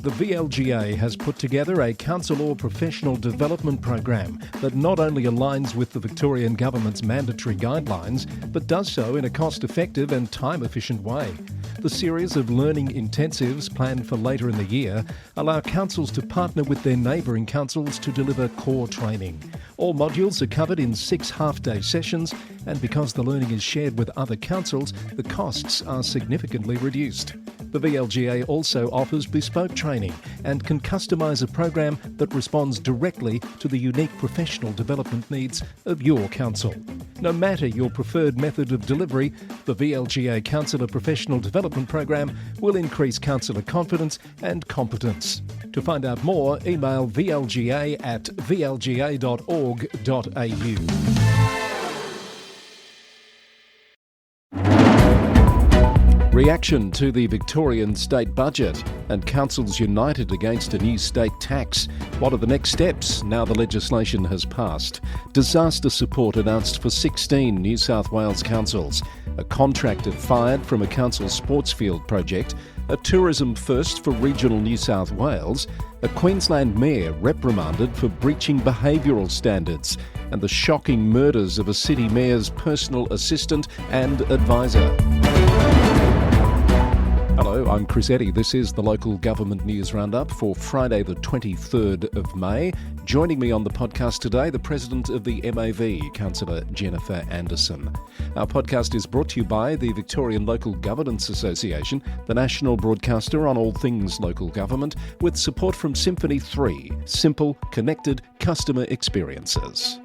The VLGA has put together a council or professional development program that not only aligns with the Victorian Government's mandatory guidelines, but does so in a cost-effective and time-efficient way. The series of learning intensives planned for later in the year allow councils to partner with their neighbouring councils to deliver core training. All modules are covered in 6 half-day sessions, and because the learning is shared with other councils, the costs are significantly reduced. The VLGA also offers bespoke training and can customise a program that responds directly to the unique professional development needs of your council. No matter your preferred method of delivery, the VLGA Councillor Professional Development Program will increase councillor confidence and competence. To find out more, email vlga@vlga.org.au. Reaction to the Victorian state budget and councils united against a new state tax. What are the next steps now the legislation has passed? Disaster support announced for 16 New South Wales councils. A contractor fired from a council sports field project. A tourism first for regional New South Wales. A Queensland Mayor reprimanded for breaching behavioural standards. And the shocking murders of a city mayor's personal assistant and advisor. Hello, I'm Chris Eddy. This is the Local Government News Roundup for Friday the 23rd of May. Joining me on the podcast today, the President of the MAV, Councillor Jennifer Anderson. Our podcast is brought to you by the Victorian Local Governance Association, the national broadcaster on all things local government, with support from Symphony 3, simple, connected customer experiences.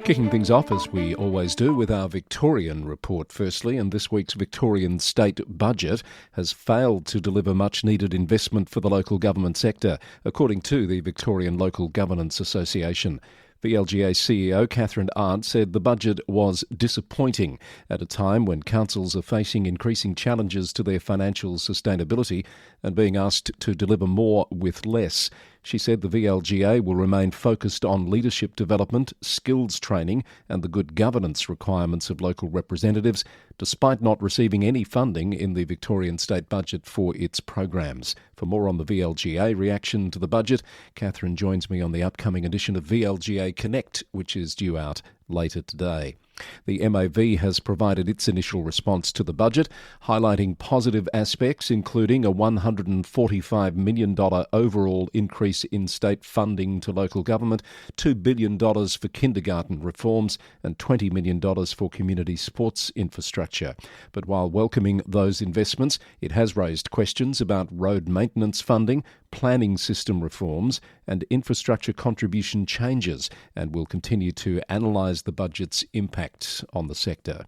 Kicking things off, as we always do, with our Victorian report firstly, and this week's Victorian state budget has failed to deliver much-needed investment for the local government sector, according to the Victorian Local Governance Association. VLGA CEO Catherine Arndt said the budget was disappointing at a time when councils are facing increasing challenges to their financial sustainability and being asked to deliver more with less. She said the VLGA will remain focused on leadership development, skills training and the good governance requirements of local representatives, despite not receiving any funding in the Victorian state budget for its programs. For more on the VLGA reaction to the budget, Catherine joins me on the upcoming edition of VLGA Connect, which is due out later today. The MAV has provided its initial response to the budget, highlighting positive aspects including a $145 million overall increase in state funding to local government, $2 billion for kindergarten reforms and $20 million for community sports infrastructure. But while welcoming those investments, it has raised questions about road maintenance funding, planning system reforms and infrastructure contribution changes, and will continue to analyse the budget's impact on the sector.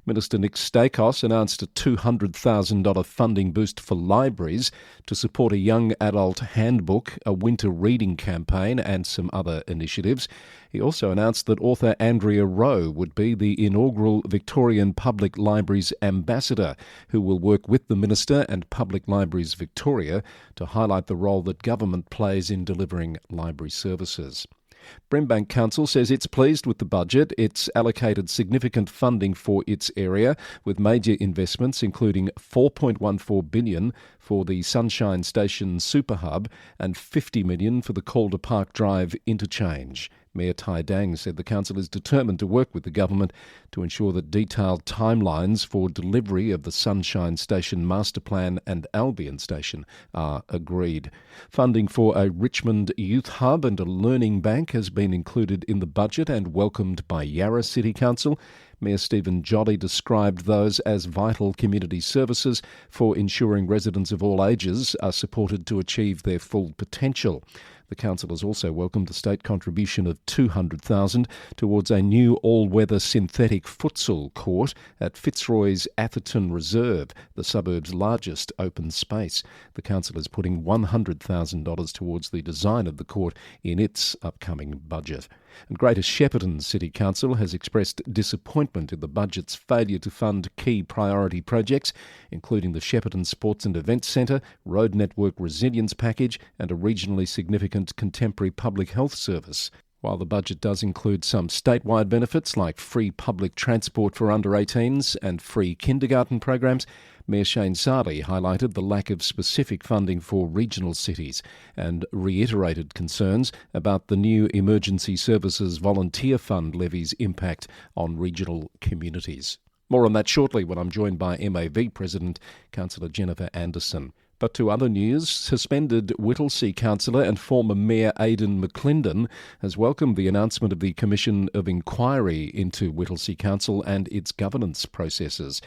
Minister Nick Stakos announced a $200,000 funding boost for libraries to support a young adult handbook, a winter reading campaign and some other initiatives. He also announced that author Andrea Rowe would be the inaugural Victorian Public Libraries Ambassador, who will work with the Minister and Public Libraries Victoria to highlight the role that government plays in delivering library services. Brimbank Council says it's pleased with the budget. It's allocated significant funding for its area, with major investments including $4.14 billion for the Sunshine Station Super Hub and $50 million for the Calder Park Drive interchange. Mayor Tai Dang said the council is determined to work with the government to ensure that detailed timelines for delivery of the Sunshine Station Master Plan and Albion Station are agreed. Funding for a Richmond Youth Hub and a Learning Bank has been included in the budget and welcomed by Yarra City Council. Mayor Stephen Jolly described those as vital community services for ensuring residents of all ages are supported to achieve their full potential. The council has also welcomed a state contribution of $200,000 towards a new all-weather synthetic futsal court at Fitzroy's Atherton Reserve, the suburb's largest open space. The council is putting $100,000 towards the design of the court in its upcoming budget. And Greater Shepparton City Council has expressed disappointment in the budget's failure to fund key priority projects, including the Shepparton Sports and Events Centre, Road Network Resilience Package and a regionally significant contemporary public health service. While the budget does include some statewide benefits like free public transport for under 18s and free kindergarten programs, Mayor Shane Sarley highlighted the lack of specific funding for regional cities and reiterated concerns about the new Emergency Services Volunteer Fund levy's impact on regional communities. More on that shortly when I'm joined by MAV President Councillor Jennifer Anderson. But to other news, suspended Whittlesea councillor and former Mayor Aidan McClendon has welcomed the announcement of the Commission of Inquiry into Whittlesea Council and its governance processes.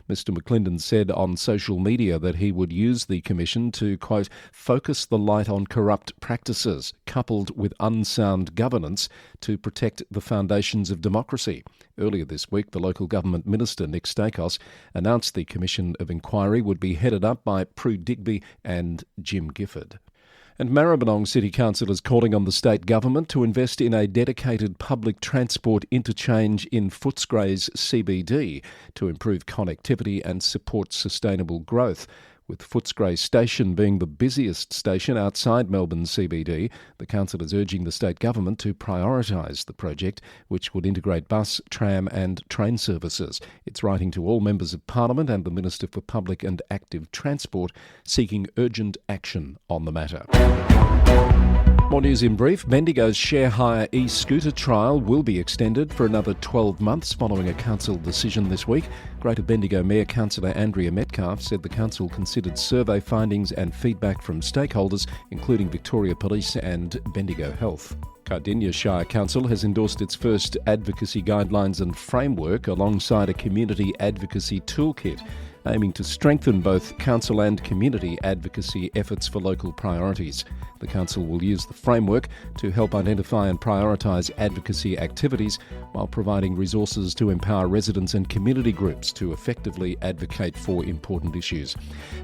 Mr McClendon said on social media that he would use the commission to, quote, focus the light on corrupt practices coupled with unsound governance to protect the foundations of democracy. Earlier this week, the local government minister, Nick Stakos, announced the Commission of Inquiry would be headed up by Prue Digby and Jim Gifford. And Maribyrnong City Council is calling on the state government to invest in a dedicated public transport interchange in Footscray's CBD to improve connectivity and support sustainable growth. With Footscray Station being the busiest station outside Melbourne's CBD, the council is urging the state government to prioritise the project, which would integrate bus, tram and train services. It's writing to all members of Parliament and the Minister for Public and Active Transport, seeking urgent action on the matter. More news in brief. Bendigo's share hire e-scooter trial will be extended for another 12 months following a council decision this week. Greater Bendigo Mayor Councillor Andrea Metcalfe said the council considered survey findings and feedback from stakeholders, including Victoria Police and Bendigo Health. Cardinia Shire Council has endorsed its first advocacy guidelines and framework alongside a community advocacy toolkit, aiming to strengthen both council and community advocacy efforts for local priorities. The council will use the framework to help identify and prioritise advocacy activities while providing resources to empower residents and community groups to effectively advocate for important issues.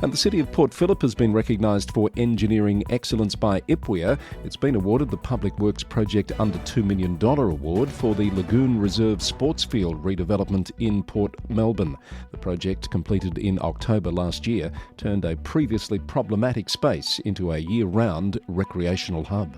And the City of Port Phillip has been recognised for engineering excellence by IPWEA. It's been awarded the Public Works Project Under $2 Million award for the Lagoon Reserve Sports Field redevelopment in Port Melbourne. The project, completed in October last year, turned a previously problematic space into a year-round recreational hub.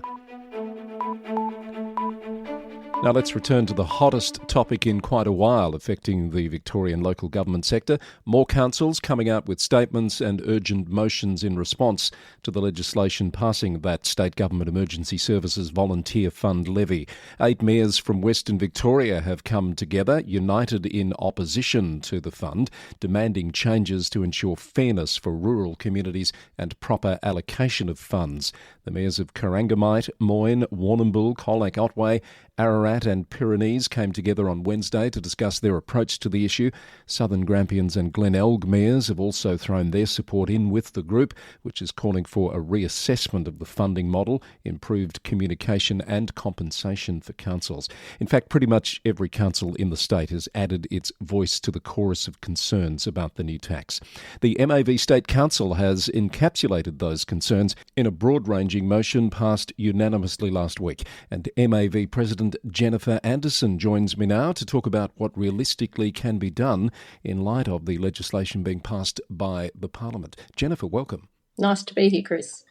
Now let's return to the hottest topic in quite a while affecting the Victorian local government sector. More councils coming out with statements and urgent motions in response to the legislation passing that State Government Emergency Services Volunteer Fund levy. 8 mayors from Western Victoria have come together, united in opposition to the fund, demanding changes to ensure fairness for rural communities and proper allocation of funds. The mayors of Corangamite, Moyne, Warrnambool, Colac, Otway, Ararat and Pyrenees came together on Wednesday to discuss their approach to the issue. Southern Grampians and Glenelg mayors have also thrown their support in with the group, which is calling for a reassessment of the funding model, improved communication and compensation for councils. In fact, pretty much every council in the state has added its voice to the chorus of concerns about the new tax. The MAV State Council has encapsulated those concerns in a broad-ranging motion passed unanimously last week, and MAV President Jennifer Anderson joins me now to talk about what realistically can be done in light of the legislation being passed by the Parliament. Jennifer, welcome. Nice to be here, Chris.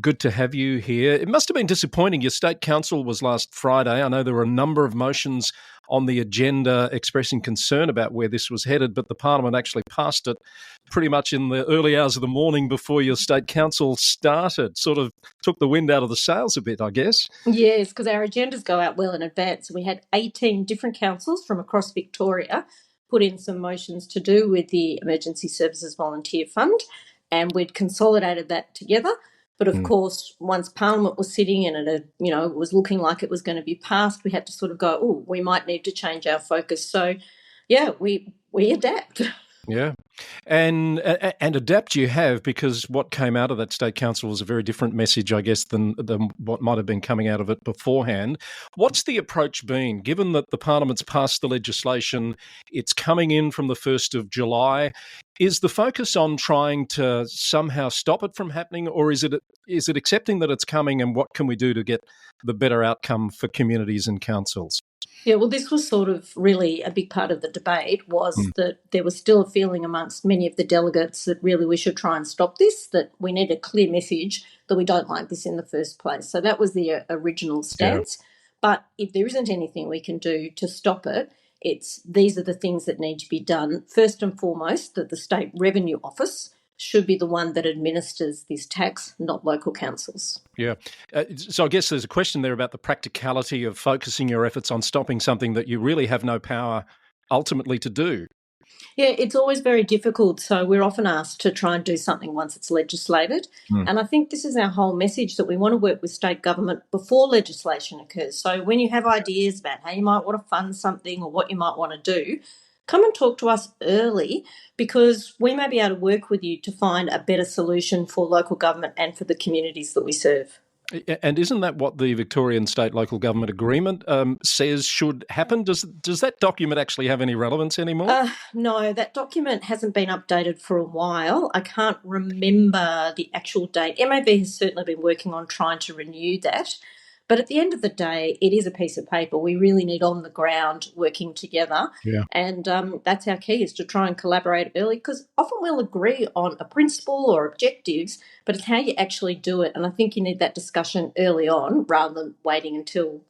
Good to have you here. It must have been disappointing. Your state council was last Friday. I know there were a number of motions on the agenda expressing concern about where this was headed, but the Parliament actually passed it pretty much in the early hours of the morning before your state council started. Sort of took the wind out of the sails a bit, I guess. Yes, because our agendas go out well in advance. We had 18 different councils from across Victoria put in some motions to do with the Emergency Services Volunteer Fund, and we'd consolidated that together. But of course, once Parliament was sitting and it was looking like it was going to be passed, we had to sort of go, oh, we might need to change our focus. So, yeah, we adapt. Yeah. And adapt you have, because what came out of that state council was a very different message, I guess, than what might have been coming out of it beforehand. What's the approach been, given that the Parliament's passed the legislation, it's coming in from the 1st of July? Is the focus on trying to somehow stop it from happening, or is it accepting that it's coming and what can we do to get the better outcome for communities and councils? Yeah, well, this was sort of really a big part of the debate, was that there was still a feeling amongst many of the delegates that really we should try and stop this, that we need a clear message that we don't like this in the first place. So that was the original stance. But if there isn't anything we can do to stop it, these are the things that need to be done. First and foremost, that the State Revenue Office should be the one that administers this tax, not local councils. Yeah. So I guess there's a question there about the practicality of focusing your efforts on stopping something that you really have no power ultimately to do. Yeah, it's always very difficult. So we're often asked to try and do something once it's legislated. And I think this is our whole message, that we want to work with state government before legislation occurs. So when you have ideas about how you might want to fund something or what you might want to do, come and talk to us early, because we may be able to work with you to find a better solution for local government and for the communities that we serve. And isn't that what the Victorian State Local Government Agreement says should happen? Does that document actually have any relevance anymore? No, that document hasn't been updated for a while. I can't remember the actual date. MAV has certainly been working on trying to renew that. But at the end of the day, it is a piece of paper. We really need on the ground working together. Yeah. And that's our key, is to try and collaborate early, because often we'll agree on a principle or objectives, but it's how you actually do it. And I think you need that discussion early on rather than waiting until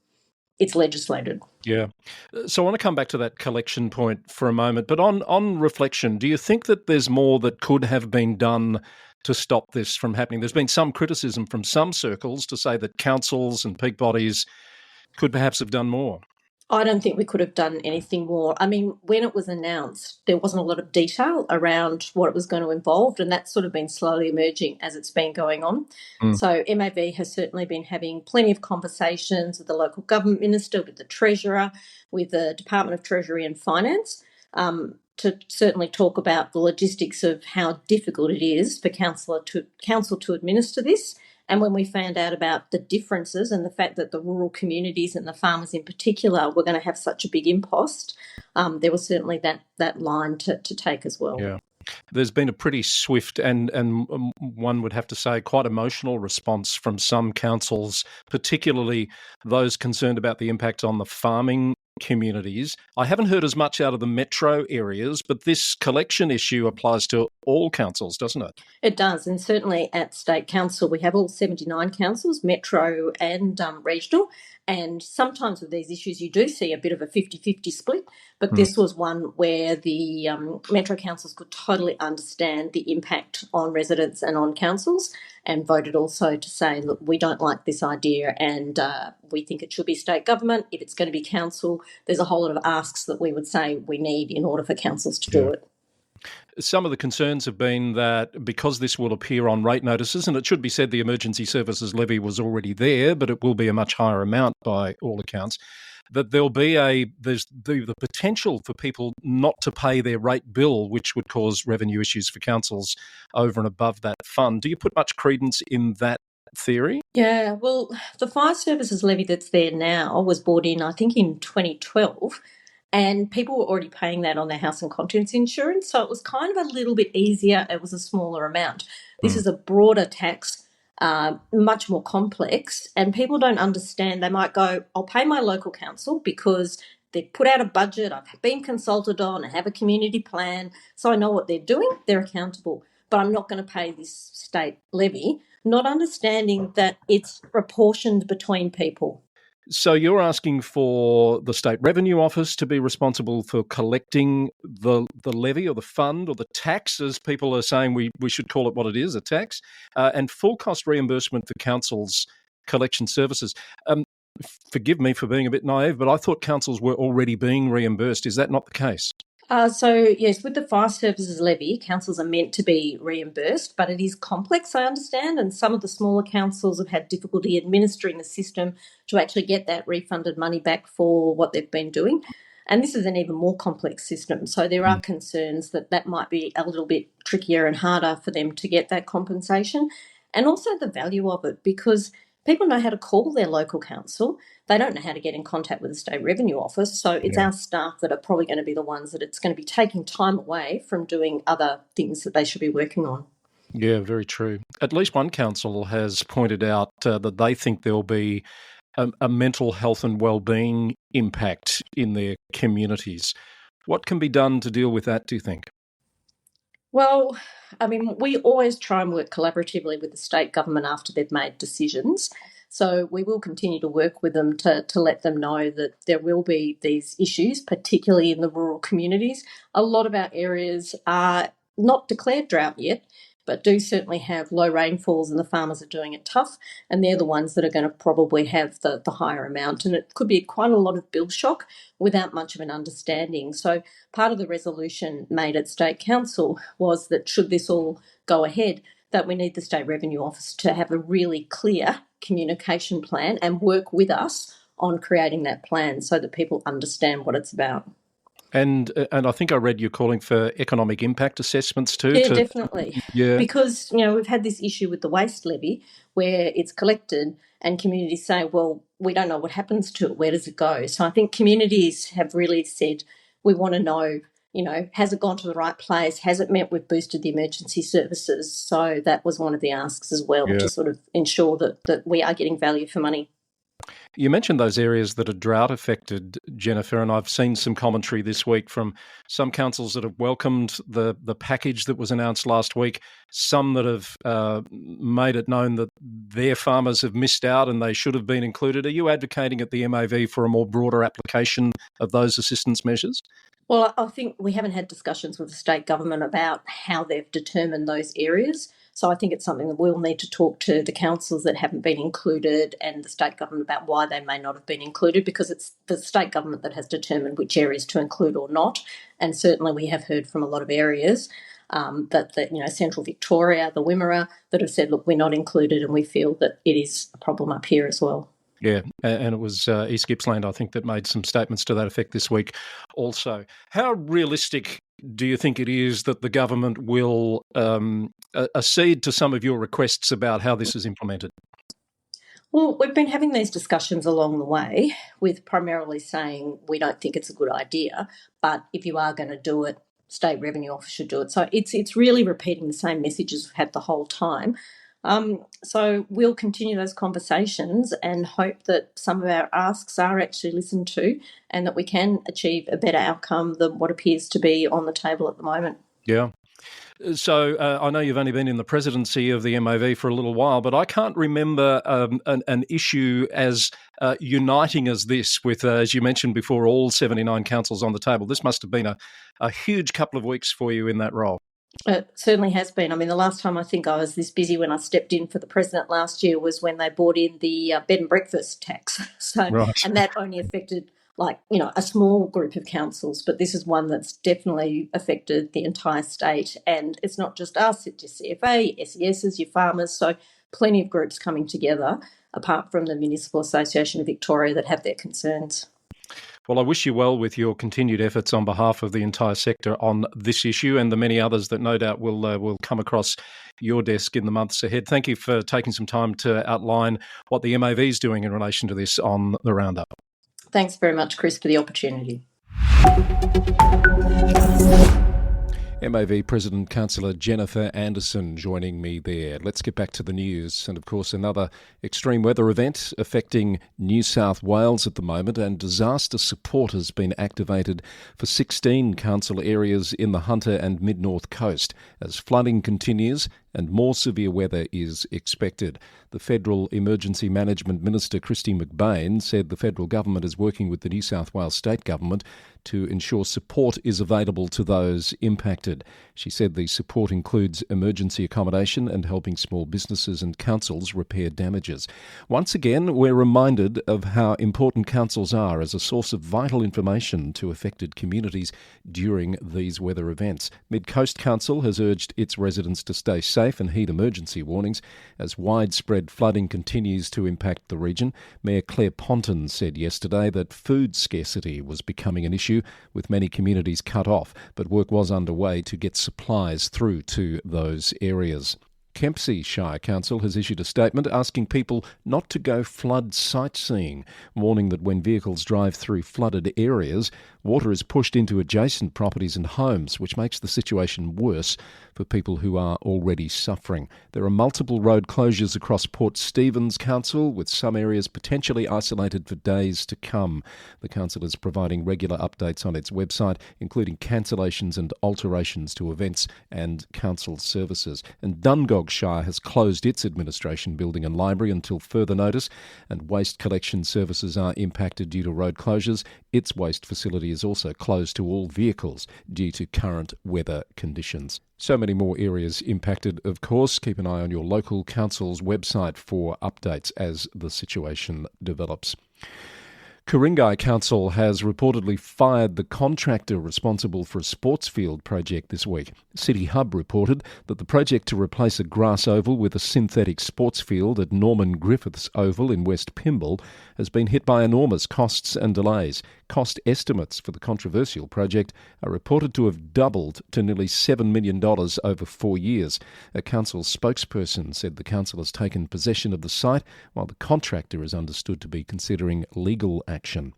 it's legislated. Yeah. So I want to come back to that collection point for a moment. But on reflection, do you think that there's more that could have been done to stop this from happening? There's been some criticism from some circles to say that councils and peak bodies could perhaps have done more. I don't think we could have done anything more. I mean, when it was announced, there wasn't a lot of detail around what it was going to involve, and that's sort of been slowly emerging as it's been going on. So MAV has certainly been having plenty of conversations with the local government minister, with the treasurer, with the Department of Treasury and Finance, to certainly talk about the logistics of how difficult it is for council to administer this. And when we found out about the differences and the fact that the rural communities and the farmers in particular were going to have such a big impost, there was certainly that line to take as well. Yeah. There's been a pretty swift and one would have to say quite emotional response from some councils, particularly those concerned about the impact on the farming communities. I haven't heard as much out of the metro areas, but this collection issue applies to all councils, doesn't it? It does, and certainly at State Council we have all 79 councils, metro and regional, and sometimes with these issues you do see a bit of a 50-50 split, but this was one where the metro councils could totally understand the impact on residents and on councils, and voted also to say, look, we don't like this idea and we think it should be state government. If it's going to be council, there's a whole lot of asks that we would say we need in order for councils to do it. Some of the concerns have been that because this will appear on rate notices, and it should be said the emergency services levy was already there, but it will be a much higher amount by all accounts, that there's the potential for people not to pay their rate bill, which would cause revenue issues for councils over and above that fund. Do you put much credence in that theory? Yeah, well, the fire services levy that's there now was brought in, I think, in 2012, and people were already paying that on their house and contents insurance, so it was kind of a little bit easier. It was a smaller amount. This is a broader tax, much more complex, and people don't understand. They might go, I'll pay my local council because they've put out a budget, I've been consulted on, I have a community plan, so I know what they're doing, they're accountable, but I'm not going to pay this state levy, not understanding that it's proportioned between people. So you're asking for the State Revenue Office to be responsible for collecting the levy or the fund or the tax, as people are saying we should call it what it is, a tax, and full cost reimbursement for councils' collection services. Forgive me for being a bit naive, but I thought councils were already being reimbursed. Is that not the case? So, yes, with the fire services levy, councils are meant to be reimbursed, but it is complex, I understand, and some of the smaller councils have had difficulty administering the system to actually get that refunded money back for what they've been doing. And this is an even more complex system. So there are concerns that might be a little bit trickier and harder for them to get that compensation. And also the value of it, because people know how to call their local council. They don't know how to get in contact with the State Revenue Office. So it's our staff that are probably going to be the ones that it's going to be taking time away from doing other things that they should be working on. Yeah, very true. At least one council has pointed out that they think there'll be a mental health and well-being impact in their communities. What can be done to deal with that, do you think? Well, I mean, we always try and work collaboratively with the state government after they've made decisions. So we will continue to work with them to let them know that there will be these issues, particularly in the rural communities. A lot of our areas are not declared drought yet, but do certainly have low rainfalls, and the farmers are doing it tough, and they're the ones that are going to probably have the higher amount. And it could be quite a lot of bill shock without much of an understanding. So part of the resolution made at State Council was that should this all go ahead, that we need the State Revenue Office to have a really clear communication plan and work with us on creating that plan so that people understand what it's about. And I think I read you calling for economic impact assessments too. Yeah, definitely. Yeah. Because, we've had this issue with the waste levy where it's collected and communities say, well, we don't know what happens to it. Where does it go? So I think communities have really said, we want to know, has it gone to the right place? Has it meant we've boosted the emergency services? So that was one of the asks as well, to sort of ensure that we are getting value for money. You mentioned those areas that are drought affected, Jennifer, and I've seen some commentary this week from some councils that have welcomed the package that was announced last week, some that have made it known that their farmers have missed out and they should have been included. Are you advocating at the MAV for a more broader application of those assistance measures? Well, I think we haven't had discussions with the state government about how they've determined those areas. So I think it's something that we'll need to talk to the councils that haven't been included and the state government about why they may not have been included, because it's the state government that has determined which areas to include or not. And certainly we have heard from a lot of areas that Central Victoria, the Wimmera, that have said, look, we're not included, and we feel that it is a problem up here as well. Yeah, and it was East Gippsland, I think, that made some statements to that effect this week also. How realistic do you think it is that the government will accede to some of your requests about how this is implemented? Well, we've been having these discussions along the way with primarily saying we don't think it's a good idea, but if you are going to do it, State Revenue Office should do it. So it's really repeating the same messages we've had the whole time. So we'll continue those conversations and hope that some of our asks are actually listened to and that we can achieve a better outcome than what appears to be on the table at the moment. Yeah. So I know you've only been in the presidency of the MAV for a little while, but I can't remember an issue as uniting as this with, as you mentioned before, all 79 councils on the table. This must have been a huge couple of weeks for you in that role. It certainly has been. I mean, the last time I think I was this busy when I stepped in for the president last year was when they brought in the bed and breakfast tax. Right. And that only affected a small group of councils, but this is one that's definitely affected the entire state. And it's not just us, it's your CFA, SESs, your farmers. So plenty of groups coming together, apart from the Municipal Association of Victoria, that have their concerns. Well, I wish you well with your continued efforts on behalf of the entire sector on this issue and the many others that no doubt will come across your desk in the months ahead. Thank you for taking some time to outline what the MAV is doing in relation to this on the Roundup. Thanks very much, Chris, for the opportunity. MAV President Councillor Jennifer Anderson joining me there. Let's get back to the news. And of course, another extreme weather event affecting New South Wales at the moment, and disaster support has been activated for 16 council areas in the Hunter and Mid-North Coast as flooding continues and more severe weather is expected. The Federal Emergency Management Minister, Christy McBain, said the federal government is working with the New South Wales state government to ensure support is available to those impacted. She said the support includes emergency accommodation and helping small businesses and councils repair damages. Once again, we're reminded of how important councils are as a source of vital information to affected communities during these weather events. Mid-Coast Council has urged its residents to stay safe and heed emergency warnings as widespread flooding continues to impact the region. Mayor Claire Ponton said yesterday that food scarcity was becoming an issue, with many communities cut off, but work was underway to get supplies through to those areas. Kempsey Shire Council has issued a statement asking people not to go flood sightseeing, warning that when vehicles drive through flooded areas, water is pushed into adjacent properties and homes, which makes the situation worse for people who are already suffering. There are multiple road closures across Port Stephens Council, with some areas potentially isolated for days to come. The council is providing regular updates on its website, including cancellations and alterations to events and council services. And Dungog Shire has closed its administration building and library until further notice, and waste collection services are impacted due to road closures. Its waste facility is also closed to all vehicles due to current weather conditions. So many more areas impacted, of course. Keep an eye on your local council's website for updates as the situation develops. Ku-ring-gai Council has reportedly fired the contractor responsible for a sports field project this week. City Hub reported that the project to replace a grass oval with a synthetic sports field at Norman Griffiths Oval in West Pymble has been hit by enormous costs and delays. Cost estimates for the controversial project are reported to have doubled to nearly $7 million over 4 years. A council spokesperson said the council has taken possession of the site, while the contractor is understood to be considering legal action.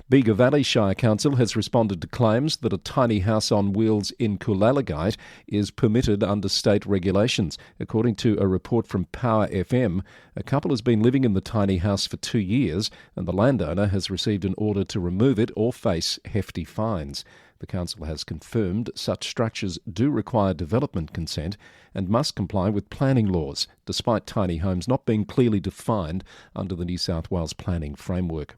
Bega Valley Shire Council has responded to claims that a tiny house on wheels in Coolalagite is permitted under state regulations. According to a report from Power FM, a couple has been living in the tiny house for 2 years, and the landowner has received an order to remove it or face hefty fines. The council has confirmed such structures do require development consent and must comply with planning laws, despite tiny homes not being clearly defined under the New South Wales planning framework.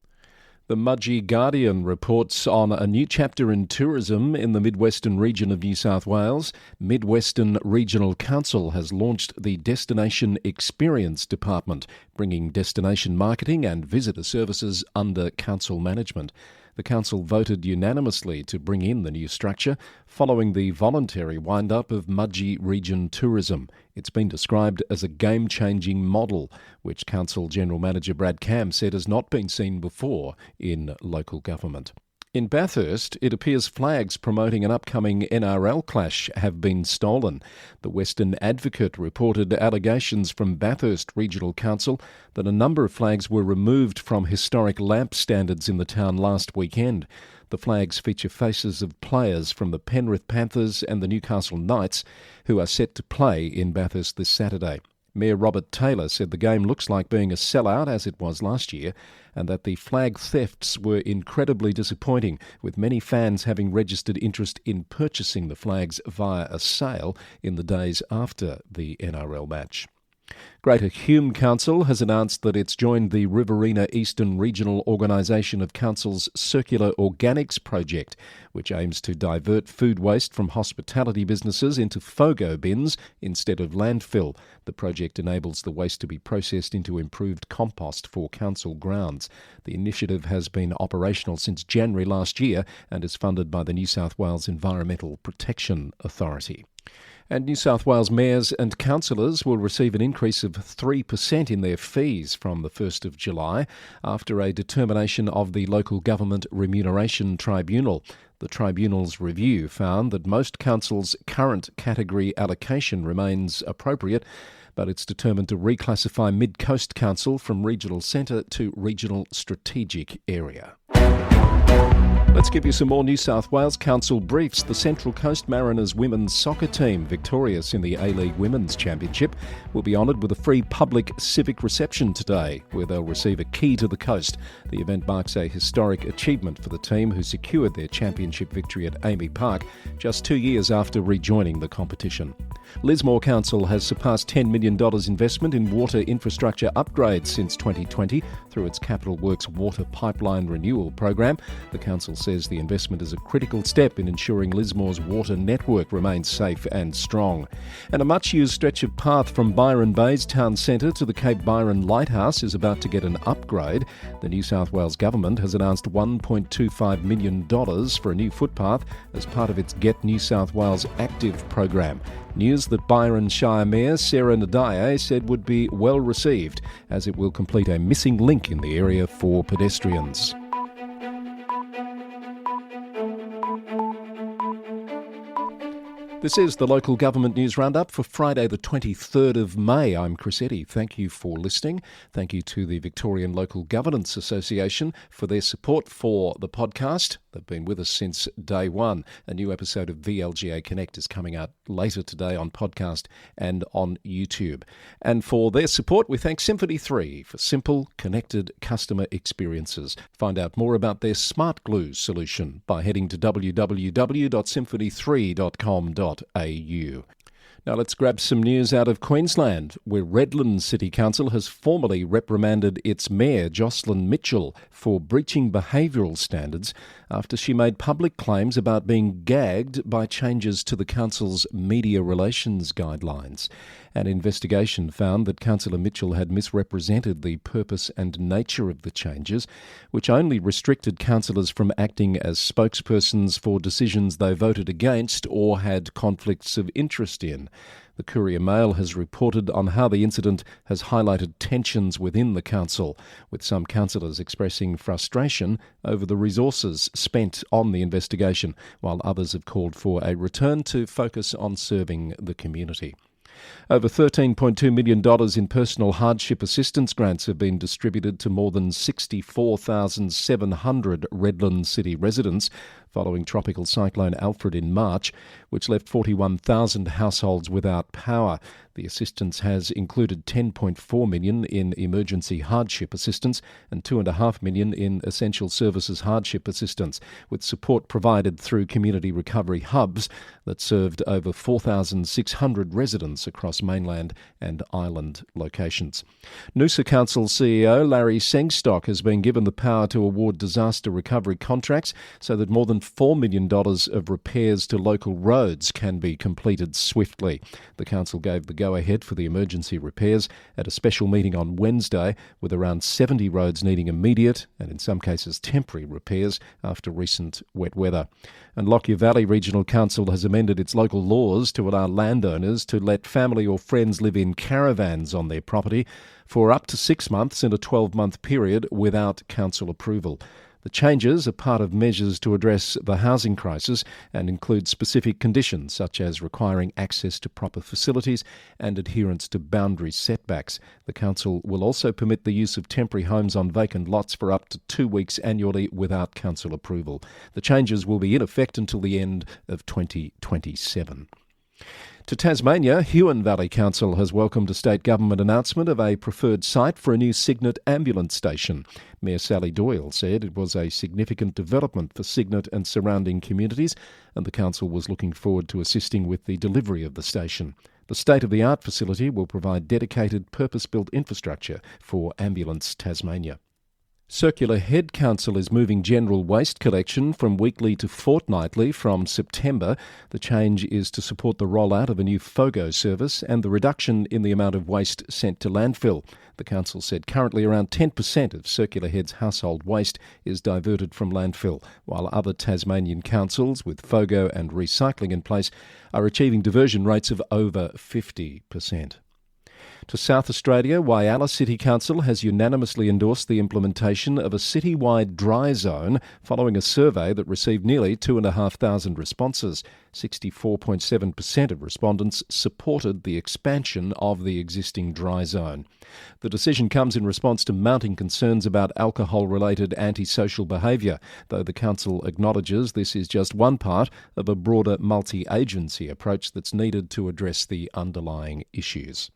The Mudgee Guardian reports on a new chapter in tourism in the Midwestern region of New South Wales. Midwestern Regional Council has launched the Destination Experience Department, bringing destination marketing and visitor services under council management. The council voted unanimously to bring in the new structure following the voluntary wind-up of Mudgee Region Tourism. It's been described as a game-changing model, which Council General Manager Brad Cam said has not been seen before in local government. In Bathurst, it appears flags promoting an upcoming NRL clash have been stolen. The Western Advocate reported allegations from Bathurst Regional Council that a number of flags were removed from historic lamp standards in the town last weekend. The flags feature faces of players from the Penrith Panthers and the Newcastle Knights, who are set to play in Bathurst this Saturday. Mayor Robert Taylor said the game looks like being a sellout, as it was last year, and that the flag thefts were incredibly disappointing, with many fans having registered interest in purchasing the flags via a sale in the days after the NRL match. Greater Hume Council has announced that it's joined the Riverina Eastern Regional Organisation of Council's Circular Organics project, which aims to divert food waste from hospitality businesses into FOGO bins instead of landfill. The project enables the waste to be processed into improved compost for council grounds. The initiative has been operational since January last year and is funded by the New South Wales Environmental Protection Authority. And New South Wales mayors and councillors will receive an increase of 3% in their fees from the 1st of July after a determination of the Local Government Remuneration Tribunal. The tribunal's review found that most councils' current category allocation remains appropriate, but it's determined to reclassify Mid-Coast Council from regional centre to regional strategic area. Let's give you some more New South Wales Council briefs. The Central Coast Mariners women's soccer team, victorious in the A-League Women's Championship, will be honoured with a free public civic reception today, where they'll receive a key to the coast. The event marks a historic achievement for the team, who secured their championship victory at Amy Park just 2 years after rejoining the competition. Lismore Council has surpassed $10 million investment in water infrastructure upgrades since 2020 through its Capital Works water pipeline renewal program. The council says the investment is a critical step in ensuring Lismore's water network remains safe and strong. And a much-used stretch of path from Byron Bay's town centre to the Cape Byron Lighthouse is about to get an upgrade. The New South Wales Government has announced $1.25 million for a new footpath as part of its Get New South Wales Active program. News that Byron Shire Mayor Sarah Nadaye said would be well received, as it will complete a missing link in the area for pedestrians. This is the Local Government News Roundup for Friday the 23rd of May. I'm Chris Eddy. Thank you for listening. Thank you to the Victorian Local Governance Association for their support for the podcast. They've been with us since day one. A new episode of VLGA Connect is coming out later today on podcast and on YouTube. And for their support, we thank Symphony 3 for simple, connected customer experiences. Find out more about their Smart Glue solution by heading to www.symphony3.com.au. Now let's grab some news out of Queensland, where Redland City Council has formally reprimanded its mayor, Jocelyn Mitchell, for breaching behavioural standards after she made public claims about being gagged by changes to the council's media relations guidelines. An investigation found that Councillor Mitchell had misrepresented the purpose and nature of the changes, which only restricted councillors from acting as spokespersons for decisions they voted against or had conflicts of interest in. The Courier Mail has reported on how the incident has highlighted tensions within the council, with some councillors expressing frustration over the resources spent on the investigation, while others have called for a return to focus on serving the community. Over $13.2 million in personal hardship assistance grants have been distributed to more than 64,700 Redland City residents following Tropical Cyclone Alfred in March, which left 41,000 households without power. The assistance has included $10.4 million in emergency hardship assistance and $2.5 million in essential services hardship assistance, with support provided through community recovery hubs that served over 4,600 residents across mainland and island locations. Noosa Council CEO Larry Sengstock has been given the power to award disaster recovery contracts so that more than $4 million of repairs to local roads can be completed swiftly. The council gave the go-ahead for the emergency repairs at a special meeting on Wednesday, with around 70 roads needing immediate and in some cases temporary repairs after recent wet weather. And Lockyer Valley Regional Council has amended its local laws to allow landowners to let family or friends live in caravans on their property for up to 6 months in a 12-month period without council approval. The changes are part of measures to address the housing crisis and include specific conditions such as requiring access to proper facilities and adherence to boundary setbacks. The council will also permit the use of temporary homes on vacant lots for up to 2 weeks annually without council approval. The changes will be in effect until the end of 2027. To Tasmania, Huon Valley Council has welcomed a state government announcement of a preferred site for a new Cygnet ambulance station. Mayor Sally Doyle said it was a significant development for Cygnet and surrounding communities, and the council was looking forward to assisting with the delivery of the station. The state-of-the-art facility will provide dedicated purpose-built infrastructure for Ambulance Tasmania. Circular Head Council is moving general waste collection from weekly to fortnightly from September. The change is to support the rollout of a new FOGO service and the reduction in the amount of waste sent to landfill. The council said currently around 10% of Circular Head's household waste is diverted from landfill, while other Tasmanian councils with FOGO and recycling in place are achieving diversion rates of over 50%. To South Australia, Whyalla City Council has unanimously endorsed the implementation of a citywide dry zone following a survey that received nearly 2,500 responses. 64.7% of respondents supported the expansion of the existing dry zone. The decision comes in response to mounting concerns about alcohol-related antisocial behaviour, though the council acknowledges this is just one part of a broader multi-agency approach that's needed to address the underlying issues.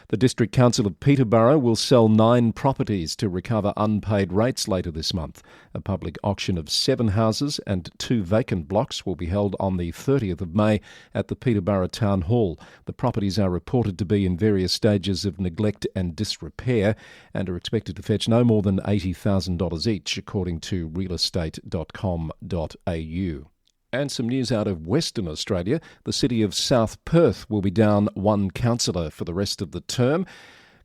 The District Council of Peterborough will sell 9 properties to recover unpaid rates later this month. A public auction of 7 houses and 2 vacant blocks will be held on the 30th of May at the Peterborough Town Hall. The properties are reported to be in various stages of neglect and disrepair and are expected to fetch no more than $80,000 each, according to realestate.com.au. And some news out of Western Australia. The city of South Perth will be down 1 councillor for the rest of the term.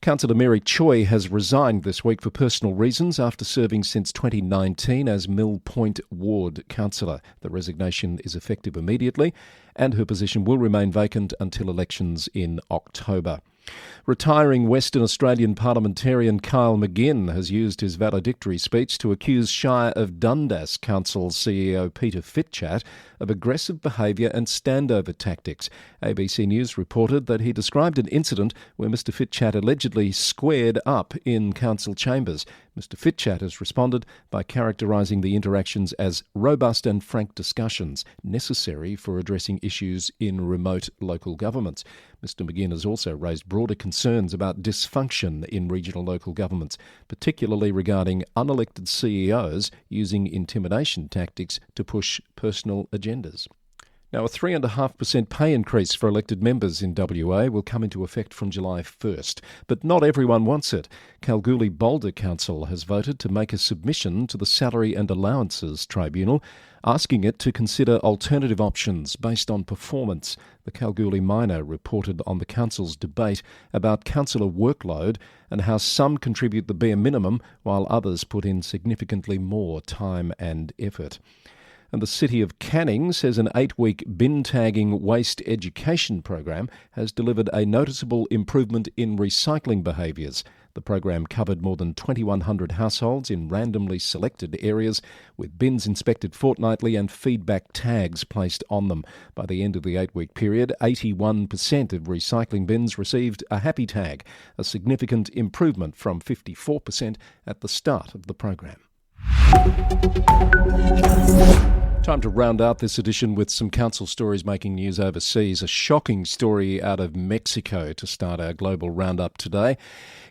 Councillor Mary Choi has resigned this week for personal reasons after serving since 2019 as Mill Point Ward councillor. The resignation is effective immediately and her position will remain vacant until elections in October. Retiring Western Australian parliamentarian Kyle McGinn has used his valedictory speech to accuse Shire of Dundas Council CEO Peter Fitchat of aggressive behaviour and standover tactics. ABC News reported that he described an incident where Mr Fitchat allegedly squared up in council chambers. Mr Fitchat has responded by characterising the interactions as robust and frank discussions necessary for addressing issues in remote local governments. Mr McGinn has also raised broader concerns about dysfunction in regional local governments, particularly regarding unelected CEOs using intimidation tactics to push personal agendas. Now, a 3.5% pay increase for elected members in WA will come into effect from July 1st, but not everyone wants it. Kalgoorlie-Boulder Council has voted to make a submission to the Salary and Allowances Tribunal, asking it to consider alternative options based on performance. The Kalgoorlie Miner reported on the council's debate about councillor workload and how some contribute the bare minimum while others put in significantly more time and effort. And the City of Canning says an 8-week bin tagging waste education program has delivered a noticeable improvement in recycling behaviours. The program covered more than 2,100 households in randomly selected areas, with bins inspected fortnightly and feedback tags placed on them. By the end of the 8-week period, 81% of recycling bins received a happy tag, a significant improvement from 54% at the start of the program. Time to round out this edition with some council stories making news overseas. A shocking story out of Mexico to start our global roundup today.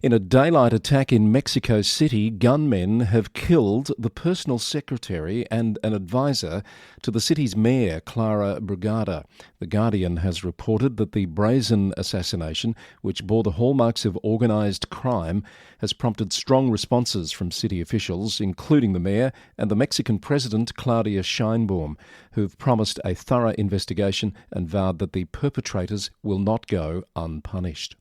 In a daylight attack in Mexico City, gunmen have killed the personal secretary and an advisor to the city's mayor, Clara Brugada. The Guardian has reported that the brazen assassination, which bore the hallmarks of organised crime, has prompted strong responses from city officials, including the mayor and the Mexican president, Claudia Sheinbaum, who've promised a thorough investigation and vowed that the perpetrators will not go unpunished.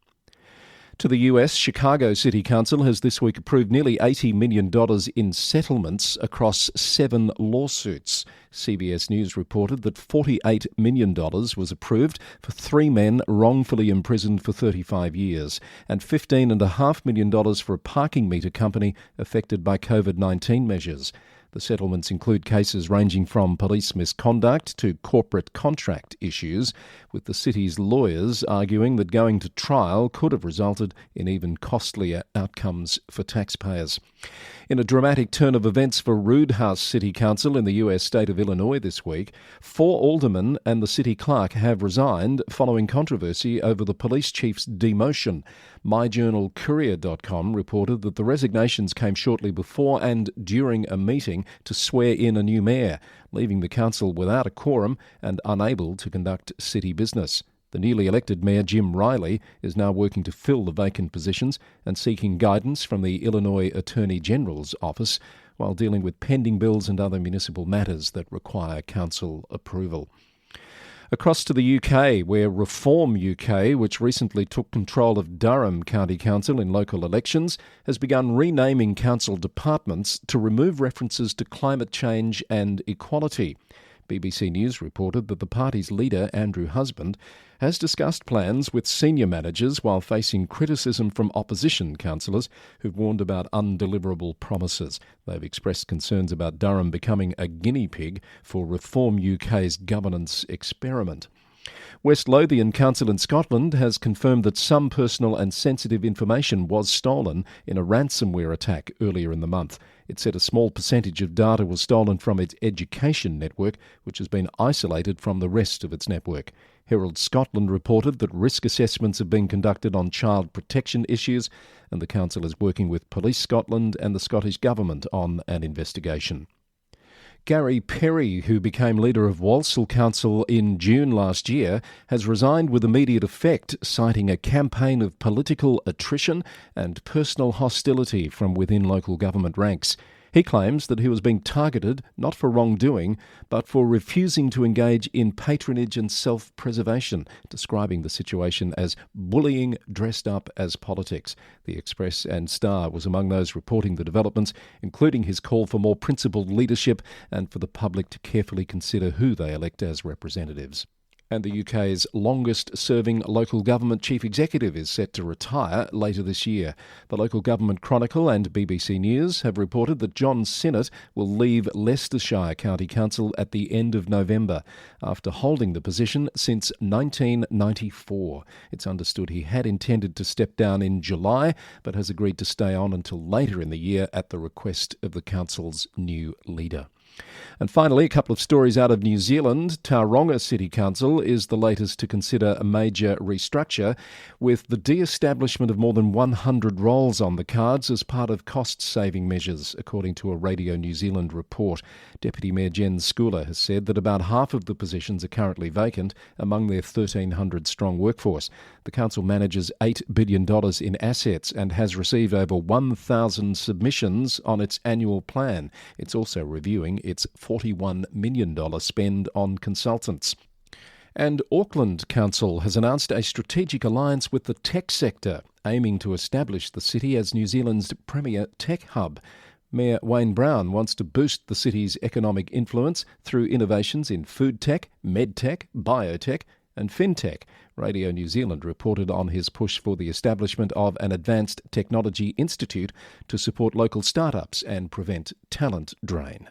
To the US, Chicago City Council has this week approved nearly $80 million in settlements across 7 lawsuits. CBS News reported that $48 million was approved for 3 men wrongfully imprisoned for 35 years and $15.5 million for a parking meter company affected by COVID-19 measures. The settlements include cases ranging from police misconduct to corporate contract issues, with the city's lawyers arguing that going to trial could have resulted in even costlier outcomes for taxpayers. In a dramatic turn of events for Roodhouse City Council in the US state of Illinois this week, 4 aldermen and the city clerk have resigned following controversy over the police chief's demotion. MyJournalCourier.com reported that the resignations came shortly before and during a meeting to swear in a new mayor, leaving the council without a quorum and unable to conduct city business. The newly elected Mayor Jim Riley is now working to fill the vacant positions and seeking guidance from the Illinois Attorney General's office while dealing with pending bills and other municipal matters that require council approval. Across to the UK, where Reform UK, which recently took control of Durham County Council in local elections, has begun renaming council departments to remove references to climate change and equality. BBC News reported that the party's leader, Andrew Husband, has discussed plans with senior managers while facing criticism from opposition councillors who've warned about undeliverable promises. They've expressed concerns about Durham becoming a guinea pig for Reform UK's governance experiment. West Lothian Council in Scotland has confirmed that some personal and sensitive information was stolen in a ransomware attack earlier in the month. It said a small percentage of data was stolen from its education network, which has been isolated from the rest of its network. Herald Scotland reported that risk assessments have been conducted on child protection issues, and the council is working with Police Scotland and the Scottish Government on an investigation. Gary Perry, who became leader of Walsall Council in June last year, has resigned with immediate effect, citing a campaign of political attrition and personal hostility from within local government ranks. He claims that he was being targeted not for wrongdoing, but for refusing to engage in patronage and self-preservation, describing the situation as bullying dressed up as politics. The Express and Star was among those reporting the developments, including his call for more principled leadership and for the public to carefully consider who they elect as representatives. And the UK's longest-serving local government chief executive is set to retire later this year. The Local Government Chronicle and BBC News have reported that John Sinnott will leave Leicestershire County Council at the end of November, after holding the position since 1994. It's understood he had intended to step down in July, but has agreed to stay on until later in the year at the request of the council's new leader. And finally, a couple of stories out of New Zealand. Tauranga City Council is the latest to consider a major restructure, with the de-establishment of more than 100 roles on the cards as part of cost-saving measures, according to a Radio New Zealand report. Deputy Mayor Jen Schooler has said that about half of the positions are currently vacant among their 1,300-strong workforce. The council manages $8 billion in assets and has received over 1,000 submissions on its annual plan. It's also reviewing its $41 million spend on consultants. And Auckland Council has announced a strategic alliance with the tech sector, aiming to establish the city as New Zealand's premier tech hub. Mayor Wayne Brown wants to boost the city's economic influence through innovations in food tech, medtech, biotech and fintech. Radio New Zealand reported on his push for the establishment of an advanced technology institute to support local startups and prevent talent drain.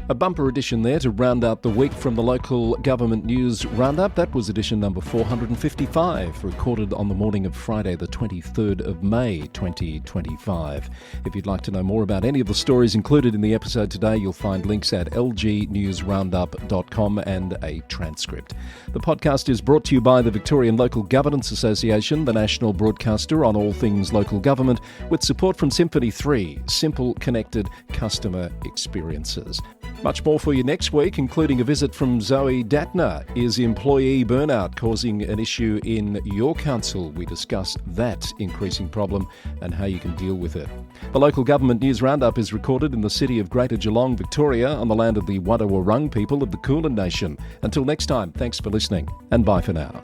A bumper edition there to round out the week from the Local Government News Roundup. That was edition number 455, recorded on the morning of Friday the 23rd of May 2025. If you'd like to know more about any of the stories included in the episode today, you'll find links at lgnewsroundup.com and a transcript. The podcast is brought to you by the Victorian Local Governance Association, the national broadcaster on all things local government, with support from Symphony 3, simple, connected customer experiences. Much more for you next week, including a visit from Zoe Datner. Is employee burnout causing an issue in your council? We discuss that increasing problem and how you can deal with it. The Local Government News Roundup is recorded in the city of Greater Geelong, Victoria, on the land of the Wadawurrung people of the Kulin Nation. Until next time, thanks for listening, and bye for now.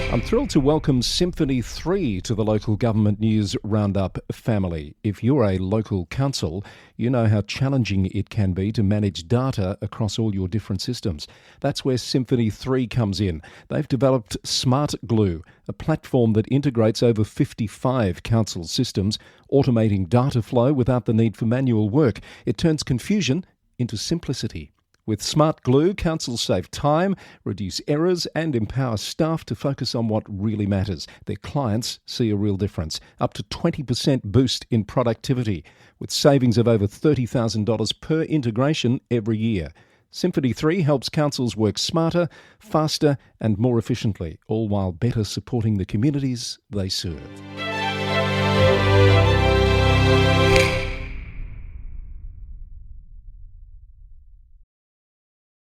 I'm thrilled to welcome Symphony 3 to the Local Government News Roundup family. If you're a local council, you know how challenging it can be to manage data across all your different systems. That's where Symphony 3 comes in. They've developed Smart Glue, a platform that integrates over 55 council systems, automating data flow without the need for manual work. It turns confusion into simplicity. With Smart Glue, councils save time, reduce errors and empower staff to focus on what really matters. Their clients see a real difference, up to 20% boost in productivity, with savings of over $30,000 per integration every year. Symphony 3 helps councils work smarter, faster and more efficiently, all while better supporting the communities they serve.